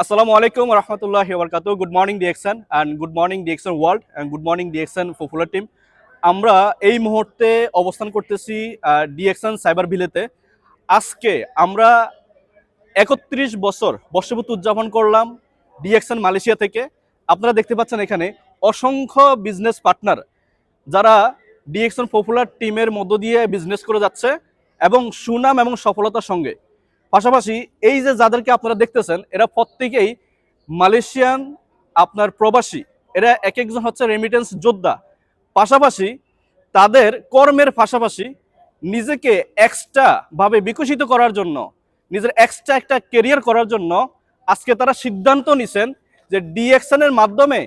Assalamu alaikum wa rahmatullahi wa barakatuh. Good morning DXN and good morning DXN world and good morning DXN popular team. আমরা এই মুহূর্তে অবস্থান করতেছি DXN cyber ভিলেতে। আজকে আমরা ৩১ বছর বর্ষপূর্তি উদযাপন করলাম ডিএক্সএন মালয়েশিয়া থেকে। আপনারা দেখতে পাচ্ছেন এখানে অসংখ্য বিজনেস পার্টনার যারা ডিএক্সএন পপুলার টিমের মধ্য দিয়ে বিজনেস করে যাচ্ছে এবং সুনাম এবং সফলতার সঙ্গে। পাশাপাশি এই যে যাদেরকে আপনারা দেখতেছেন এরা প্রত্যেকেই মালয়েশিয়ান আপনার প্রবাসী, এরা এক একজন হচ্ছে রেমিটেন্স যোদ্ধা। পাশাপাশি তাদের কর্মের পাশাপাশি নিজেকে এক্সট্রা ভাবে বিকশিত করার জন্য, নিজের এক্সট্রা একটা কেরিয়ার করার জন্য আজকে তারা সিদ্ধান্ত নিছেন যে ডিএক্সএন এর মাধ্যমে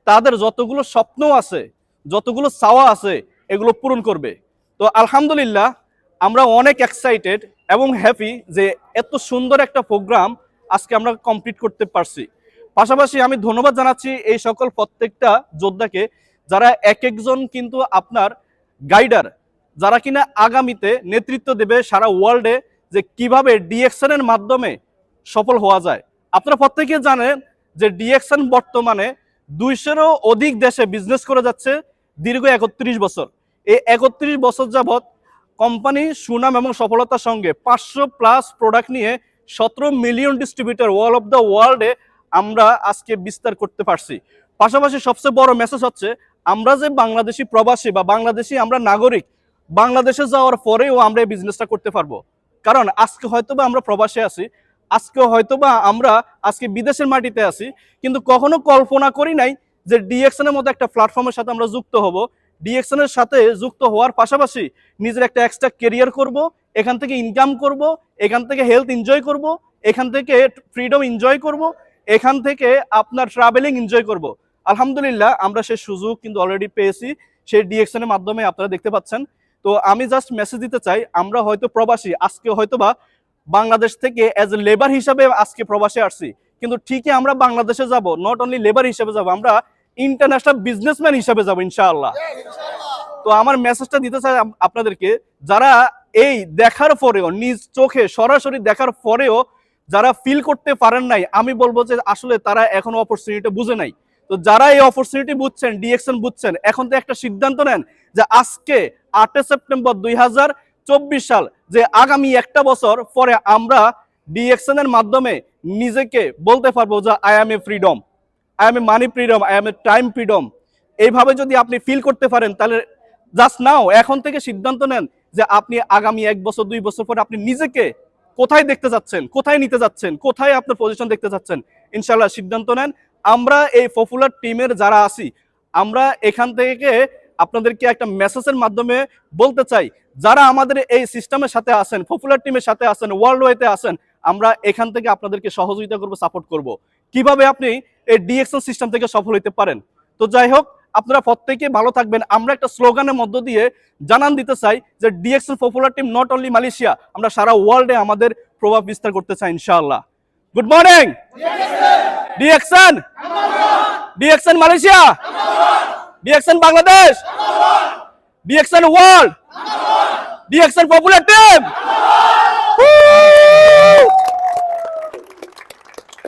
তাদের যতগুলো স্বপ্ন আছে, যতগুলো চাওয়া আছে এগুলো পূরণ করবে। তো আলহামদুলিল্লাহ আমরা অনেক এক্সাইটেড এবং হ্যাপি যে এত সুন্দর একটা প্রোগ্রাম আজকে আমরা কমপ্লিট করতে পারছি। পাশাপাশি আমি ধন্যবাদ জানাচ্ছি এই সকল প্রত্যেকটা যোদ্ধাকে যারা এক একজন কিন্তু আপনার গাইডার, যারা কিনা আগামীতে নেতৃত্ব দেবে সারা ওয়ার্ল্ডে যে কিভাবে ডিএক্সএন এর মাধ্যমে সফল হওয়া যায়। আপনারা প্রত্যেকে জানেন যে ডিএক্সএন বর্তমানে 200-এরও অধিক দেশে বিজনেস করে যাচ্ছে দীর্ঘ 31 বছর। এই 31 বছর যাবৎ কোম্পানি সুনাম এবং সফলতার সঙ্গে 500+ প্রোডাক্ট নিয়ে 17 million distributor all of the ওয়ার্ল্ডে আমরা আজকে বিস্তার করতে পারছি। পাশাপাশি সবচেয়ে বড় মেসেজ হচ্ছে আমরা যে বাংলাদেশি প্রবাসী বা বাংলাদেশি আমরা নাগরিক, বাংলাদেশে যাওয়ার পরেও আমরা এই বিজনেসটা করতে পারবো। কারণ আজকে হয়তোবা আমরা প্রবাসে আছি, আজকে হয়তোবা আমরা আজকে বিদেশের মাটিতে আছি, কিন্তু কখনো কল্পনা করি নাই যে ডিএক্সএন এর মতো একটা প্ল্যাটফর্মের সাথে আমরা যুক্ত হব। ডিএক্সএন এর সাথে যুক্ত হওয়ার পাশাপাশি নিজের একটা এক্সট্রা কেরিয়ার করব, এখান থেকে ইনকাম করব, এখান থেকে হেলথ এনজয় করব, এখান থেকে ফ্রিডম এনজয় করব, এখান থেকে আপনার ট্রাভেলিং এনজয় করব। আলহামদুলিল্লাহ আমরা সেই সুযোগ কিন্তু অলরেডি পেয়েছি সেই ডিএক্সএন এর মাধ্যমে, আপনারা দেখতে পাচ্ছেন। তো আমি জাস্ট মেসেজ দিতে চাই, আমরা হয়তো প্রবাসী, আজকে হয়তোবা বাংলাদেশ থেকে অ্যাজ এ লেবার হিসাবে আজকে প্রবাসে আসছি, কিন্তু ঠিকই আমরা বাংলাদেশে যাব নট অনলি লেবার হিসাবে যাব, আমরা ইন্টারন্যাশনাল বিজনেসম্যান হিসাবে যাব ইনশাআল্লাহ। তো আমার মেসেজটা দিতে চাই আপনাদেরকে, যারা এই দেখার পরেও, নিজ চোখে সরাসরি দেখার পরেও যারা ফিল করতে পারেন নাই, আমি বলবো যে আসলে তারা এখনো অপরচুনিটি বুঝে নাই। তো যারা এই অপরচুনিটি বুঝছেন, ডিএক্সএন বুঝছেন, এখন তো একটা সিদ্ধান্ত নেন যে আজকে 8 সেপ্টেম্বর 2024 সাল, যে আগামী একটা বছর পরে আমরা ডিএক্সএন এর মাধ্যমে নিজেকে বলতে পারবো যে I M A freedom, I M A money freedom, I M A time freedom. এইভাবে যদি আপনি ফিল করতে পারেন তাহলে জাস্ট নাও এখন থেকে সিদ্ধান্ত নেন যে আপনি আগামী 1 বছর 2 বছর পরে আপনি নিজেকে কোথায় দেখতে যাচ্ছেন, কোথায় নিতে যাচ্ছেন, কোথায় আপনার পজিশন দেখতে যাচ্ছেন। ইনশাআল্লাহ সিদ্ধান্ত নেন। আমরা এই পপুলার টিমের যারা আছি, আমরা এখান থেকে আপনাদেরকে একটা মেসেজের মাধ্যমে বলতে চাই, যারা আমাদের এই সিস্টেমের সাথে আছেন, পপুলার টিমের সাথে আছেন, ওয়ার্ল্ড ওয়াইতে আছেন, আমরা এখান থেকে আপনাদেরকে সহযোগিতা করব, সাপোর্ট করব কিভাবে আপনি এই ডিএক্সএন সিস্টেম থেকে সফল হতে পারেন। তো যাই হোক, আপনারা প্রত্যেকে ভালো থাকবেন। আমরা একটা স্লোগানের মধ্য দিয়ে জানান দিতে চাই যে DXN popular team not only Malaysia, আমরা সারা ওয়ার্ল্ডে আমাদের প্রভাব বিস্তার করতে চাই ইনশাআল্লাহ। Good morning DXN, DXN Malaysia, DXN Bangladesh, DXN world, DXN popular team.